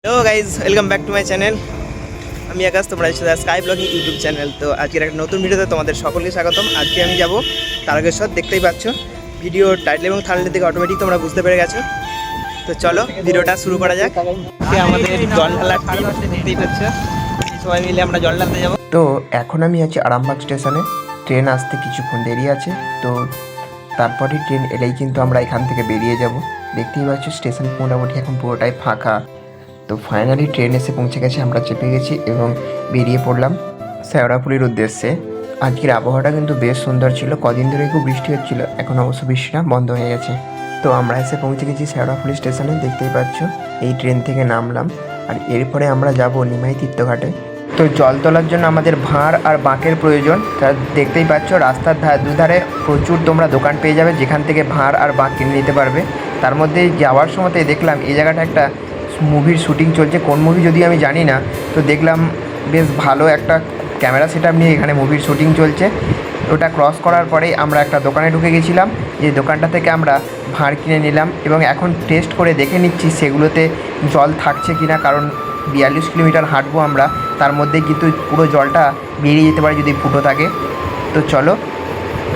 Hello guys, welcome back to my channel. আমি আকাশ, তোমরা sky blogging YouTube channel. তো আজকের একটা নতুন ভিডিওতে তোমাদের সকলকে স্বাগতম। আজকে আমি যাব তারকেশ্বর, দেখতেই পাচ্ছ ভিডিও টাইটেল এবং থাম্বনেল থেকে অটোমেটিক তোমরা বুঝতে পেরে গেছো। তো চলো ভিডিওটা শুরু করা যাক। আমাদের জল ঢালা দেখতেই পাচ্ছ, সবাই মিলে আমরা জল ঢালতে যাবো। তো এখন আমি আছি আরামবাগ স্টেশনে। ট্রেন আসতে কিছুক্ষণ দেরি আছে, তো তারপরে ট্রেন এলেই কিন্তু আমরা এখান থেকে বেরিয়ে যাব। দেখতেই পাচ্ছ স্টেশন মোটামুটি এখন পুরোটাই ফাঁকা। তো ফাইনালি ট্রেন এসে পৌঁছে গেছে, আমরা চেপে গেছি এবং বেরিয়ে পড়লাম শেওড়াফুলির উদ্দেশ্যে। আজকের আবহাওয়াটা কিন্তু বেশ সুন্দর ছিল, কদিন ধরে খুব বৃষ্টি হচ্ছিল, এখন অবশ্য বৃষ্টিটা বন্ধ হয়ে গেছে। তো আমরা এসে পৌঁছে গেছি শেওড়াফুলি স্টেশনে, দেখতেই পাচ্ছ এই ট্রেন থেকে নামলাম। আর এরপরে আমরা যাব নিমাই তীর্থঘাটে। তো জল তোলার জন্য আমাদের ভাঁড় আর বাঁকের প্রয়োজন। তা দেখতেই পাচ্ছ রাস্তার দুধারে প্রচুর তোমরা দোকান পেয়ে যাবে, যেখান থেকে ভাঁড় আর বাঁক কিনে নিতে পারবে। তার মধ্যে যাওয়ার সময়তে দেখলাম এই জায়গাটা একটা মুভির শ্যুটিং চলছে, কোন মুভি যদি আমি জানি না। তো দেখলাম বেশ ভালো একটা ক্যামেরা সেটআপ নিয়ে এখানে মুভির শ্যুটিং চলছে। ওটা ক্রস করার পরেই আমরা একটা দোকানে ঢুকে গেছিলাম, যে দোকানটা থেকে আমরা ভাঁড় কিনে নিলাম এবং এখন টেস্ট করে দেখে নিচ্ছি সেগুলোতে জল থাকছে কি না, কারণ 42 কিলোমিটার হাঁটবো আমরা, তার মধ্যে কিন্তু পুরো জলটা বেরিয়ে যেতে পারে যদি ফুটো থাকে। তো চলো,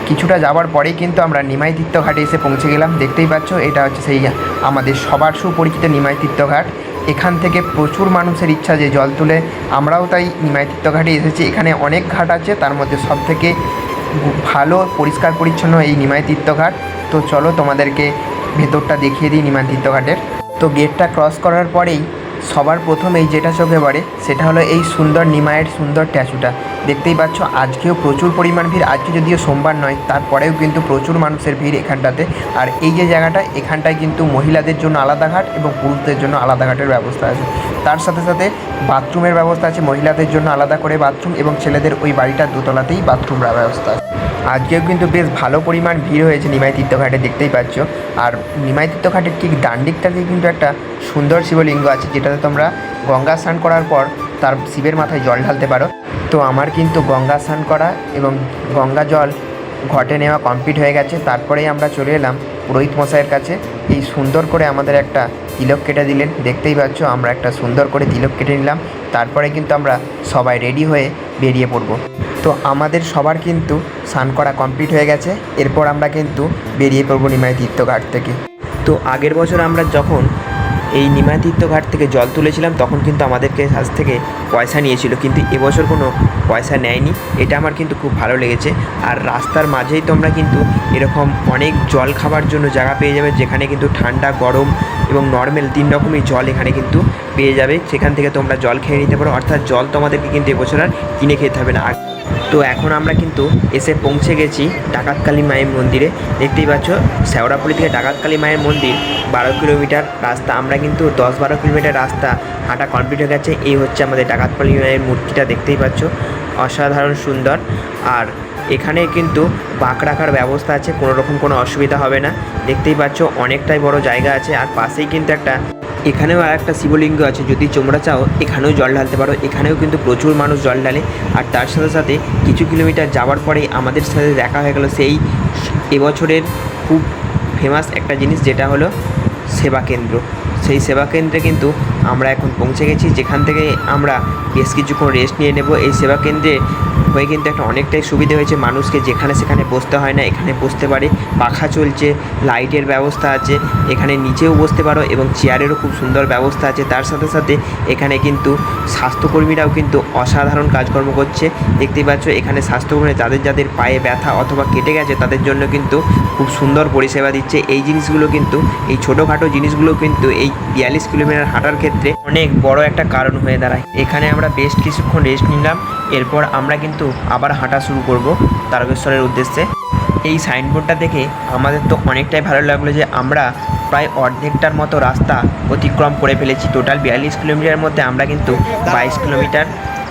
কিছুটা যাওয়ার পরেই কিন্তু আমরা নিমাই তীর্থঘাটে এসে পৌঁছে গেলাম। দেখতেই পাচ্ছ এটা হচ্ছে সেই আমাদের সবার সুপরিচিত নিমাই তীর্থঘাট। এখান থেকে প্রচুর মানুষের ইচ্ছা যে জল তুলে, আমরাও তাই নিমাই তীর্থঘাটে এসেছি। এখানে অনেক ঘাট আছে, তার মধ্যে সবথেকে ভালো পরিষ্কার পরিচ্ছন্ন এই নিমাই তীর্থঘাট। তো চলো তোমাদেরকে ভেতরটা দেখিয়ে দিই নিমাই তীর্থঘাটের। তো গেটটা ক্রস করার পরেই সবার প্রথমেই যেটা চোখে পড়ে সেটা হলো এই সুন্দর নিমাইয়ের সুন্দর স্ট্যাচুটা। দেখতেই পাচ্ছ আজকেও প্রচুর পরিমাণ ভিড়, আজকে যদিও সোমবার নয় তারপরেও কিন্তু প্রচুর মানুষের ভিড় এখানটাতে। আর এই যে জায়গাটা, এখানটায় কিন্তু মহিলাদের জন্য আলাদা ঘাট এবং পুরুষদের জন্য আলাদা ঘাটের ব্যবস্থা আছে। তার সাথে সাথে বাথরুমের ব্যবস্থা আছে, মহিলাদের জন্য আলাদা করে বাথরুম এবং ছেলেদের ওই বাড়িটার দোতলাতেই বাথরুম ব্যবস্থা আছে। আজকেও কিন্তু বেশ ভালো পরিমাণ ভিড় হয়েছে নিমাই তীর্থঘাটে, দেখতেই পাচ্ছ। আর নিমাই তীর্থঘাটের ঠিক ডান দিকটাতে কিন্তু একটা সুন্দর শিবলিঙ্গ আছে, যেটাতে তোমরা গঙ্গা স্নান করার পর তার শিবের মাথায় জল ঢালতে পারো। তো আমার কিন্তু গঙ্গা স্নান করা এবং গঙ্গা জল ঘটে নেওয়া কমপ্লিট হয়ে গেছে। তারপরেই আমরা চলে এলাম পুরোহিত মশাইয়ের কাছে। এই সুন্দর করে আমাদের একটা তিলক কেটে দিলেন, দেখতেই পাচ্ছ আমরা একটা সুন্দর করে তিলক কেটে নিলাম। তারপরে কিন্তু আমরা সবাই রেডি হয়ে বেরিয়ে পড়ব। তো আমাদের সবার কিন্তু স্নান করা কমপ্লিট হয়ে গেছে, এরপর আমরা কিন্তু বেরিয়ে পড়বো নিমাই তীর্থঘাট থেকে। তো আগের বছর আমরা যখন এই নিমাই তীর্থঘাট থেকে জল তুলেছিলাম তখন কিন্তু আমাদেরকে কাছ থেকে পয়সা নিয়েছিল, কিন্তু এবছর কোনো পয়সা নেয়নি। এটা আমার কিন্তু খুব ভালো লেগেছে। আর রাস্তার মাঝেই তোমরা কিন্তু এরকম অনেক জল খাবার জন্য জায়গা পেয়ে যাবে, যেখানে কিন্তু ঠান্ডা, গরম এবং নর্মাল 3 রকমই জল এখানে কিন্তু পেয়ে যাবে। সেখান থেকে তোমরা জল খেয়ে নিতে পারো, অর্থাৎ জল তোমাদেরকে কিন্তু এবছর আর কিনে খেতে হবে না। তো এখন আমরা কিন্তু এসে পৌঁছে গেছি ডাকাতকালী মায়ের মন্দিরে। দেখতেই পাচ্ছ শেওড়াফুলি থেকে ডাকাতকালী মায়ের মন্দির 12 কিলোমিটার রাস্তা। আমরা কিন্তু 10-12 কিলোমিটার রাস্তা হাঁটা কমপ্লিট হয়ে গেছে। এই হচ্ছে আমাদের ডাকাতকালী মায়ের মূর্তিটা, দেখতেই পাচ্ছ অসাধারণ সুন্দর। আর এখানে কিন্তু বাঁক রাখার ব্যবস্থা আছে, কোনো রকম কোনো অসুবিধা হবে না। দেখতেই পাচ্ছ অনেকটাই বড় জায়গা আছে। আর পাশেই কিন্তু এখানেও আর একটা শিবলিঙ্গ আছে, যদি তোমরা চাও এখানেও জল ঢালতে পারো। এখানেও কিন্তু প্রচুর মানুষ জল ঢালে। আর তার সাথে সাথে কিছু কিলোমিটার যাওয়ার পরেই আমাদের সাথে দেখা হয়ে গেল সেই এবছরের খুব ফেমাস একটা জিনিস, যেটা হলো সেবা কেন্দ্র। সেই সেবা কেন্দ্রে কিন্তু আমরা এখন পৌঁছে গেছি, যেখান থেকে আমরা বেশ কিছুক্ষণ রেস্ট নিয়ে নেব। এই সেবা কেন্দ্রে হয়ে কিন্তু একটা অনেকটাই সুবিধা হয়েছে, মানুষকে যেখানে সেখানে বসতে হয় না, এখানে বসতে পারে। পাখা চলছে, লাইটের ব্যবস্থা আছে, এখানে নিচেও বসতে পারো এবং চেয়ারেরও খুব সুন্দর ব্যবস্থা আছে। তার সাথে সাথে এখানে কিন্তু স্বাস্থ্যকর্মীরাও কিন্তু অসাধারণ কাজকর্ম করছে। দেখতেই পাচ্ছ এখানে স্বাস্থ্যকর্মী যাদের পায়ে ব্যথা অথবা কেটে গেছে তাদের জন্য কিন্তু খুব সুন্দর পরিষেবা দিচ্ছে। এই জিনিসগুলো কিন্তু, এই ছোটোখাটো জিনিসগুলো কিন্তু এই 42 কিলোমিটার হাঁটার ক্ষেত্রে অনেক বড় একটা কারণ হয়ে দাঁড়ায়। এখানে আমরা বেশ কিছুক্ষণ রেস্ট নিলাম, এরপর আমরা কিন্তু আবার হাঁটা শুরু করব তারকেশ্বরের উদ্দেশ্যে। এই সাইনবোর্ডটা দেখে আমাদের তো অনেকটাই ভালো লাগলো যে আমরা প্রায় অর্ধেকটার মতো রাস্তা অতিক্রম করে ফেলেছি। টোটাল 42 কিলোমিটারের মধ্যে আমরা কিন্তু 22 কিলোমিটার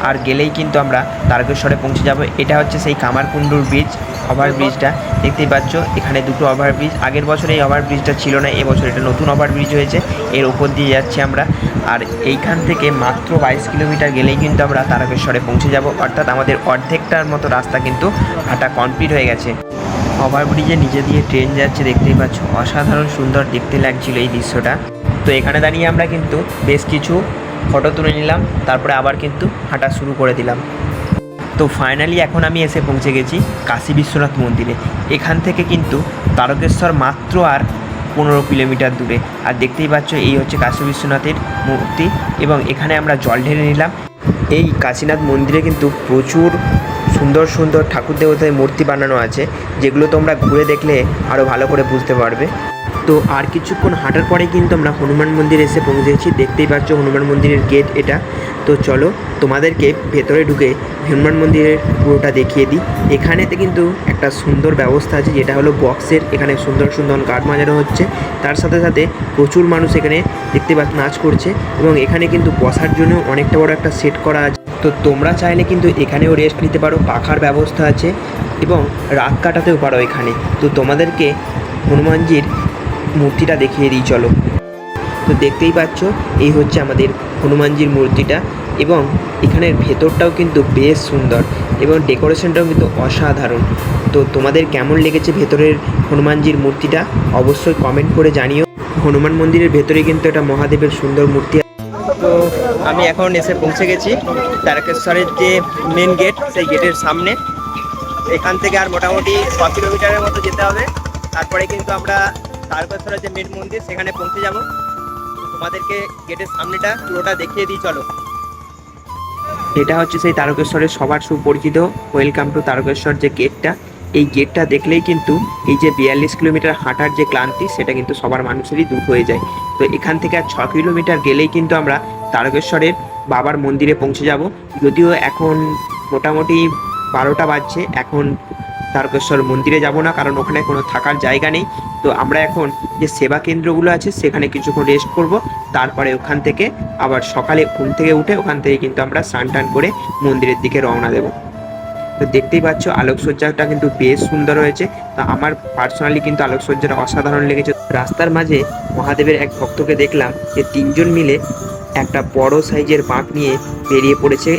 আর গেলেই কিন্তু আমরা তারকেশ্বরে পৌঁছে যাব। এটা হচ্ছে সেই কামারকুণ্ডুর ব্রিজ, ওভারব্রিজটা দেখতেই পাচ্ছ। এখানে দুটো ওভারব্রিজ, আগের বছর এই ওভারব্রিজটা ছিল না, এবছর এটা নতুন ওভারব্রিজ হয়েছে, এর উপর দিয়ে যাচ্ছি আমরা। আর এইখান থেকে মাত্র 22 কিলোমিটার গেলেই কিন্তু আমরা তারকেশ্বরে পৌঁছে যাব, অর্থাৎ আমাদের অর্ধেকটার মতো রাস্তা কিন্তু হাঁটা কমপ্লিট হয়ে গেছে। ওভারব্রিজের নিচে দিয়ে ট্রেন যাচ্ছে, দেখতেই পাচ্ছ অসাধারণ সুন্দর দেখতে লাগছিল এই দৃশ্যটা। তো এখানে দাঁড়িয়ে আমরা কিন্তু বেশ কিছু ফটো তুলে নিলাম, তারপরে আবার কিন্তু হাঁটা শুরু করে দিলাম। তো ফাইনালি এখন আমি এসে পৌঁছে গেছি কাশী বিশ্বনাথ মন্দিরে। এখান থেকে কিন্তু তারকেশ্বর মাত্র আর 15 কিলোমিটার দূরে। আর দেখতেই পাচ্ছ এই হচ্ছে কাশী বিশ্বনাথের মূর্তি, এবং এখানে আমরা জল ঢেলে নিলাম। এই কাশীনাথ মন্দিরে কিন্তু প্রচুর সুন্দর সুন্দর ঠাকুর দেবতার মূর্তি বানানো আছে, যেগুলো তোমরা ঘুরে দেখলে আরও ভালো করে বুঝতে পারবে। তো আর কিছুক্ষণ হাঁটার পরে কিন্তু আমরা হনুমান মন্দিরে এসে পৌঁছেছি। দেখতেই পাচ্ছ হনুমান মন্দিরের গেট এটা। তো চলো তোমাদেরকে ভেতরে ঢুকে হনুমান মন্দিরের পুরোটা দেখিয়ে দিই। এখানেতে কিন্তু একটা সুন্দর ব্যবস্থা আছে, যেটা হলো বক্সের। এখানে সুন্দর সুন্দর গান বাজানো হচ্ছে, তার সাথে সাথে প্রচুর মানুষ এখানে দেখতে পাচ্ছ নাচ করছে, এবং এখানে কিন্তু বসার জন্য অনেকটা বড় একটা সেট করা আছে। তো তোমরা চাইলে কিন্তু এখানেও রেস্ট নিতে পারো, পাখার ব্যবস্থা আছে, এবং রাত কাটাতেও পারো এখানে। তো তোমাদেরকে হনুমানজির মূর্তিটা দেখিয়ে দিই চলো। তো দেখতেই পাচ্ছ এই হচ্ছে আমাদের হনুমানজির মূর্তিটা, এবং এখানের ভেতরটাও কিন্তু বেশ সুন্দর, এবং ডেকোরেশনটাও কিন্তু অসাধারণ। তো তোমাদের কেমন লেগেছে ভেতরের হনুমানজির মূর্তিটা অবশ্যই কমেন্ট করে জানিও। হনুমান মন্দিরের ভেতরে কিন্তু একটা মহাদেবের সুন্দর মূর্তি। তো আমি এখন এসে পৌঁছে গেছি তারকেশ্বরের যে মেন গেট, সেই গেটের সামনে। এখান থেকে আর মোটামুটি 6 কিলোমিটারের মতো যেতে হবে, তারপরে কিন্তু আমরা তারকেশ্বরের যে মেন মন্দির সেখানে পৌঁছে যাব। তোমাদেরকে গেটের সামনেটা পুরোটা দেখিয়ে দিই চলো। এটা হচ্ছে সেই তারকেশ্বরের সবার সুপরিচিত ওয়েলকাম টু তারকেশ্বর যে গেটটা। এই গেটটা দেখলেই কিন্তু এই যে 42 কিলোমিটার হাঁটার যে ক্লান্তি, সেটা কিন্তু সবার মানুষেরই দূর হয়ে যায়। তো এখান থেকে আর 6 কিলোমিটার গেলেই কিন্তু আমরা তারকেশ্বরের বাবার মন্দিরে পৌঁছে যাব। যদিও এখন মোটামুটি 12টা বাজছে, এখন তারকেশ্বর মন্দিরে যাব না, কারণ ওখানে কোনো থাকার জায়গা নেই। তো আমরা এখন যে সেবা কেন্দ্রগুলো আছে সেখানে কিছুক্ষণ রেস্ট করব, তারপরে ওখান থেকে আবার সকালে ঘুম থেকে উঠে ওখান থেকে কিন্তু আমরা স্নান টান করে মন্দিরের দিকে রওনা দেব। তো দেখতেই পাচ্ছ আলোকসজ্জাটা কিন্তু বেশ সুন্দর হয়েছে। তো আমার পার্সোনালি কিন্তু আলোকসজ্জাটা অসাধারণ লেগেছে। রাস্তার মাঝে মহাদেবের এক ভক্তকে দেখলাম যে 3 জন মিলে একটা বড় সাইজের বাঁক নিয়ে বেরিয়ে পড়েছে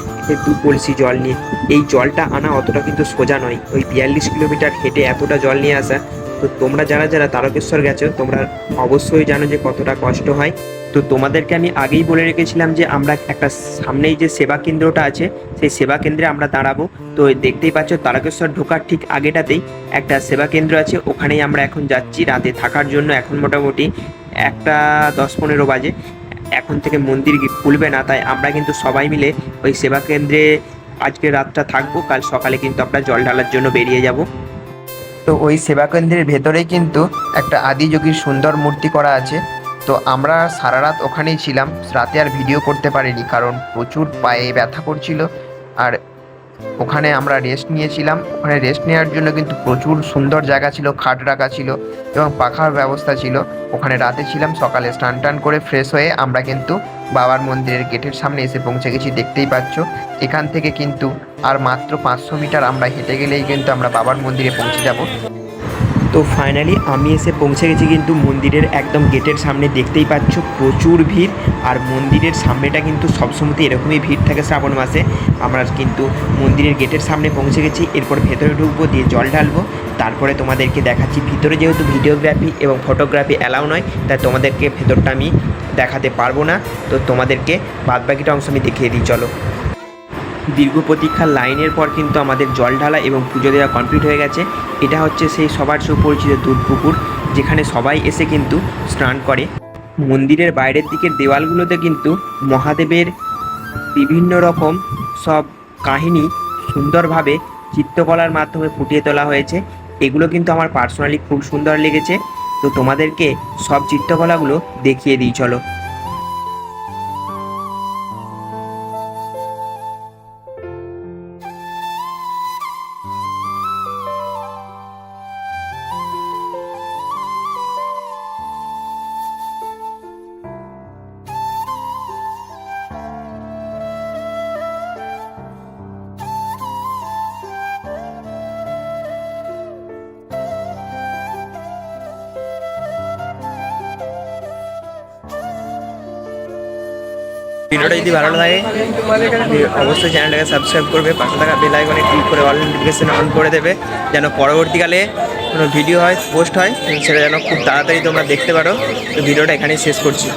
2 কলসি জল নিয়ে। এই জলটা আনা অতটা কিন্তু সোজা নয়, ওই 42 কিলোমিটার হেঁটে এতটা জল নিয়ে আসা। তো তোমরা যারা যারা তারকেশ্বর গেছো তোমরা অবশ্যই জানো যে কতটা কষ্ট হয়। তো তোমাদেরকে আমি আগেই বলে রেখেছিলাম যে আমরা একটা সামনেই যে সেবা কেন্দ্রটা আছে সেই সেবা কেন্দ্রে আমরা দাঁড়াবো। তো দেখতেই পাচ্ছ তারকেশ্বর ঢোকার ঠিক আগেটাতেই একটা সেবা কেন্দ্র আছে, ওখানেই আমরা এখন যাচ্ছি রাতে থাকার জন্য। এখন মোটামুটি 1:10-15 বাজে, এখন থেকে মন্দির খুলবে না, তাই আমরা কিন্তু সবাই মিলে ওই সেবা কেন্দ্রে আজকে রাতটা থাকবো। কাল সকালে কিন্তু আমরা জল ঢালার জন্য বেরিয়ে যাব। তো ওই সেবা কেন্দ্রের ভেতরেই কিন্তু একটা আদিযোগীর সুন্দর মূর্তি করা আছে। তো আমরা সারা রাত ওখানেই ছিলাম, রাতে আর ভিডিও করতে পারিনি কারণ প্রচুর পায়ে ব্যথা করছিল। আর ওখানে আমরা রেস্ট নিয়েছিলাম। ওখানে রেস্ট নেওয়ার জন্য কিন্তু প্রচুর সুন্দর জায়গা ছিল, খাট রাখা ছিল এবং পাখার ব্যবস্থা ছিল। ওখানে রাতে ছিলাম, সকালে স্নান টান করে ফ্রেশ হয়ে আমরা কিন্তু বাবার মন্দিরের গেটের সামনে এসে পৌঁছে গেছি। দেখতেই পাচ্ছ এখান থেকে কিন্তু আর মাত্র 500 মিটার আমরা হেঁটে গেলেই কিন্তু আমরা বাবার মন্দিরে পৌঁছে যাব। তো ফাইনালি আমি এসে পৌঁছে গেছি কিন্তু মন্দিরের একদম গেটের সামনে। দেখতেই পাচ্ছ প্রচুর ভিড়, আর মন্দিরের সামনেটা কিন্তু সবসময় এরকমই ভিড় থাকে শ্রাবণ মাসে। আমরা কিন্তু মন্দিরের গেটের সামনে পৌঁছে গেছি, এরপর ভেতরে ঢুকবো, দিয়ে জল ঢালবো, তারপরে তোমাদেরকে দেখাচ্ছি। ভিতরে যেহেতু ভিডিওগ্রাফি এবং ফটোগ্রাফি অ্যালাউ নয়, তাই তোমাদেরকে ভেতরটা আমি দেখাতে পারবো না। তো তোমাদেরকে বাদবাকিটা অংশ আমি দেখিয়ে দিই চলো। দীর্ঘ প্রতীক্ষার লাইনের পর কিন্তু আমাদের জল ঢালা এবং পুজো দেওয়া কমপ্লিট হয়ে গেছে। এটা হচ্ছে সেই সবার সুপরিচিত দুধ পুকুর, যেখানে সবাই এসে কিন্তু স্নান করে। মন্দিরের বাইরের দিকের দেওয়ালগুলোতে কিন্তু মহাদেবের বিভিন্ন রকম সব কাহিনী সুন্দরভাবে চিত্রকলার মাধ্যমে ফুটিয়ে তোলা হয়েছে। এগুলো কিন্তু আমার পার্সোনালি খুব সুন্দর লেগেছে। তো তোমাদেরকে সব চিত্রকলাগুলো দেখিয়ে দিই চলো। ভিডিওটা যদি ভালো লাগে অবশ্যই চ্যানেলটাকে সাবস্ক্রাইব করবে, পাশে থাকা বেল আইকনে ক্লিক করে অল নোটিফিকেশন অন করে দেবে, যেন পরবর্তীকালে কোনো ভিডিও হয় পোস্ট হয় সেটা যেন খুব তাড়াতাড়ি তোমরা দেখতে পারো। তো ভিডিওটা এখানেই শেষ করছি।